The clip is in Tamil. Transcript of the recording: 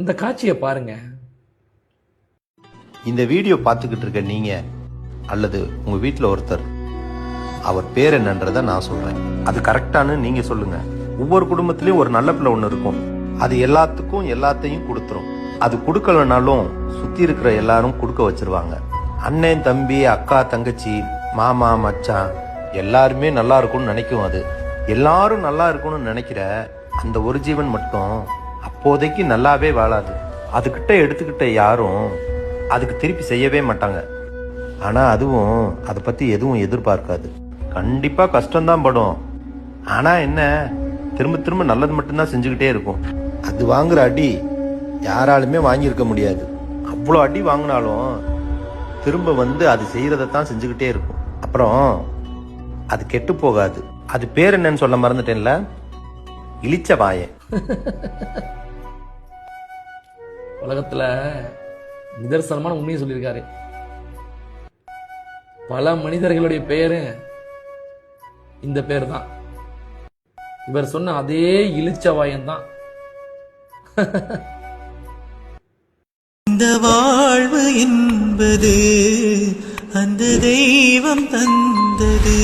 இந்த காட்சியை பாருங்க. இந்த வீடியோ பார்த்துக்கிட்டு இருக்க நீங்க அல்லது உங்க வீட்டில் ஒருத்தர், அவர் பேர் என்னன்றத நான் சொல்றேன், அது கரெக்டானு நீங்க சொல்லுங்க. ஒவ்வொரு குடும்பத்திலயும் ஒரு நல்ல பிள்ளை ஒன்று இருக்கும். அது எல்லாத்துக்கும் எல்லாத்தையும் கொடுத்துரும். அது கொடுக்கலனாலும் சுத்தி இருக்கிற எல்லாரும் கொடுக்க வச்சிருவாங்க. அண்ணன், தம்பி, அக்கா, தங்கச்சி, மாமா, மச்சான் எல்லாருமே நல்லா இருக்கும்னு நினைக்கும். அது எல்லாரும் நல்லா இருக்கணும்னு நினைக்கிற அந்த ஒரு ஜீவன் மட்டும் அப்போதைக்கு நல்லாவே வாழாது. அதுகிட்ட எடுத்துக்கிட்ட யாரும் அதுக்கு திருப்பி செய்யவே மாட்டாங்க. ஆனா அதுவும் அதை பத்தி எதுவும் எதிர்பார்க்காது. கண்டிப்பா கஷ்டம்தான் படும். ஆனா என்ன, திரும்ப திரும்ப நல்லது மட்டும்தான் செஞ்சுக்கிட்டே இருக்கும். அது வாங்குற அடி யாராலுமே வாங்கியிருக்க முடியாது. அவ்வளோ அடி வாங்கினாலும் திரும்ப வந்து அது செய்யறதான் செஞ்சுக்கிட்டே இருக்கும். அப்புறம் அது கெட்டு போகாது. அது பேர் என்னன்னு சொல்ல மறந்துட்டேன்ல, இளிச்ச வாயன். உலகத்துல நிதர்சனமான உண்மையை சொல்லியிருக்காரு. பல மனிதர்களுடைய பெயரு இந்த பேர் தான். இவர் சொன்ன அதே இளிச்சவாயன் தான். இந்த வாழ்வு என்பது அந்த தெய்வம் தந்தது.